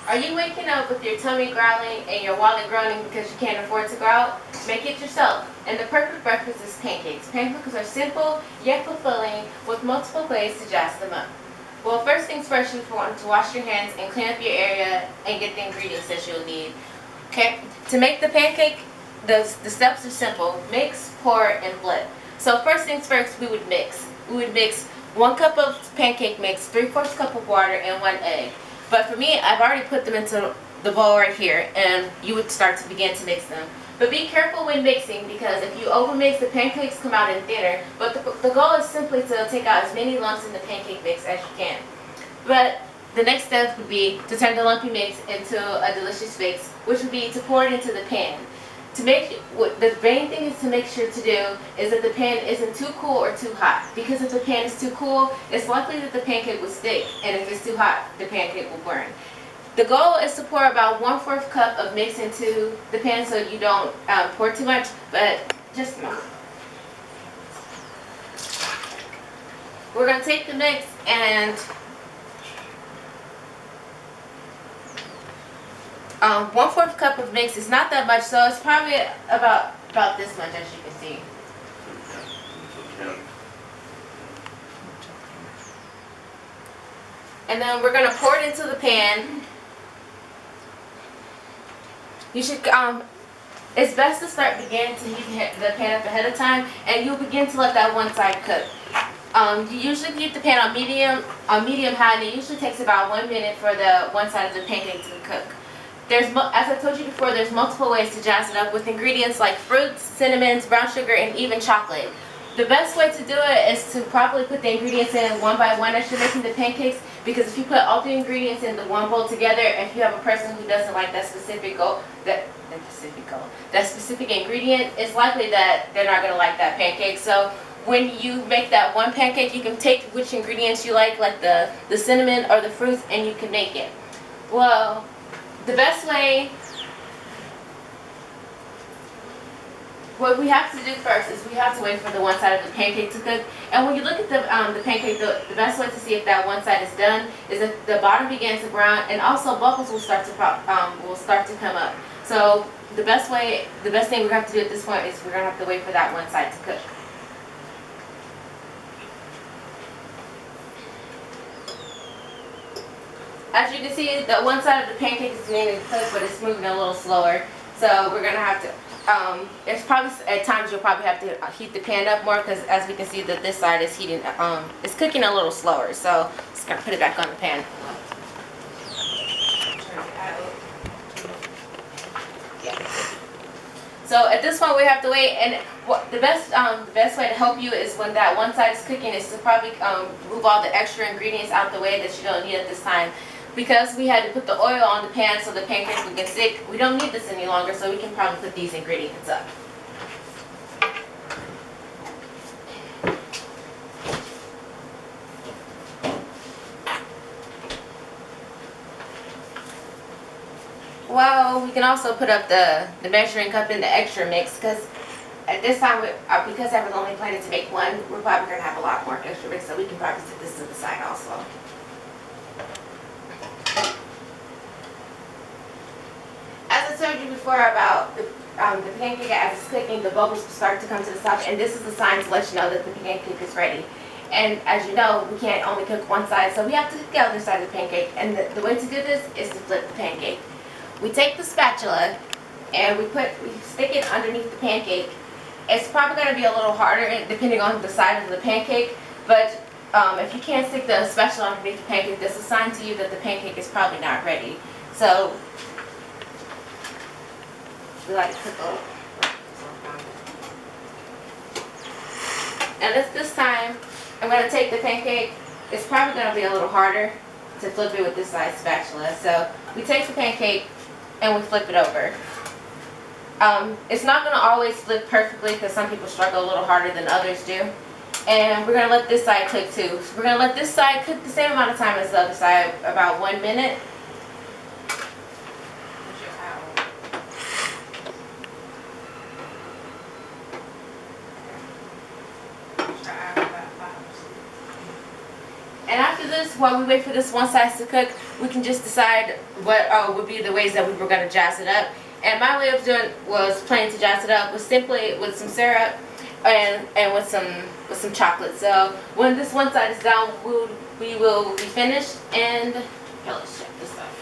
Are you waking up with your tummy growling and your wallet groaning because you can't afford to go out? Make it yourself. And the perfect breakfast is pancakes. Pancakes are simple yet fulfilling with multiple ways to jazz them up. Well, first things first, you want to wash your hands and clean up your area and get the ingredients that you'll need. Okay? To make the pancake, the steps are simple. Mix, pour, and flip. So first things first, we would mix. We would mix 1 cup of pancake mix, 3/4 cup of water, and 1 egg. But for me, I've already put them into the bowl right here, and you would start to begin to mix them. But be careful when mixing, because if you overmix, the pancakes come out in thinner. But the goal is simply to take out as many lumps in the pancake mix as you can. But the next step would be to turn the lumpy mix into a delicious fix, which would be to pour it into the pan. To make the main thing is to make sure to do is that the pan isn't too cool or too hot. Because if the pan is too cool, it's likely that the pancake will stick, and if it's too hot, the pancake will burn. The goal is to pour about 1/4 cup of mix into the pan so you don't pour too much, but just a moment. We're going to take the mix and 1/4 cup of mix is not that much, so it's probably about this much, as you can see. And then we're going to pour it into the pan. You should it's best to begin to heat the pan up ahead of time, and you'll begin to let that one side cook. You usually heat the pan on medium high, and it usually takes about 1 minute for the one side of the pancake to cook. As I told you before, there's multiple ways to jazz it up with ingredients like fruits, cinnamons, brown sugar, and even chocolate. The best way to do it is to properly put the ingredients in one by one as you're making the pancakes, because if you put all the ingredients in the one bowl together, if you have a person who doesn't like that specific ingredient, it's likely that they're not going to like that pancake. So when you make that one pancake, you can take which ingredients you like the cinnamon or the fruits, and you can make it. Well, the best way, what we have to do first is we have to wait for the one side of the pancake to cook. And when you look at the pancake, the best way to see if that one side is done is if the bottom begins to brown, and also bubbles will start to come up. So the best thing we have to do at this point is we're gonna have to wait for that one side to cook. As you can see, the one side of the pancake is beginning to cook, but it's moving a little slower. So we're gonna have to. It's probably at times you'll probably have to heat the pan up more, because as we can see that this side is heating. It's cooking a little slower. So just gonna put it back on the pan. Yeah. So at this point we have to wait, and the best way to help you is when that one side is cooking is to probably move all the extra ingredients out the way that you don't need at this time. Because we had to put the oil on the pan so the pancakes would get stick, we don't need this any longer, so we can probably put these ingredients up. Well, we can also put up the measuring cup in the extra mix, because at this time, because I was only planning to make one, we're probably going to have a lot more extra mix, so we can probably set this to the side also. As I told you before about the pancake, as it's cooking, the bubbles start to come to the top, and this is a sign to let you know that the pancake is ready. And as you know, we can't only cook one side, so we have to cook the other side of the pancake. And the way to do this is to flip the pancake. We take the spatula and we stick it underneath the pancake. It's probably going to be a little harder depending on the size of the pancake, but if you can't stick the spatula underneath the pancake, that's a sign to you that the pancake is probably not ready. So we like to cook a little. And this time, I'm going to take the pancake. It's probably going to be a little harder to flip it with this size spatula. So we take the pancake and we flip it over. It's not going to always flip perfectly, because some people struggle a little harder than others do. And we're going to let this side cook too. So we're going to let this side cook the same amount of time as the other side, about 1 minute. And after this, while we wait for this one size to cook, we can just decide what would be the ways that we were going to jazz it up. And my way of doing was planning to jazz it up was simply with some syrup and with some chocolate. So when this one side is done, we will be finished. And here, let's check this out.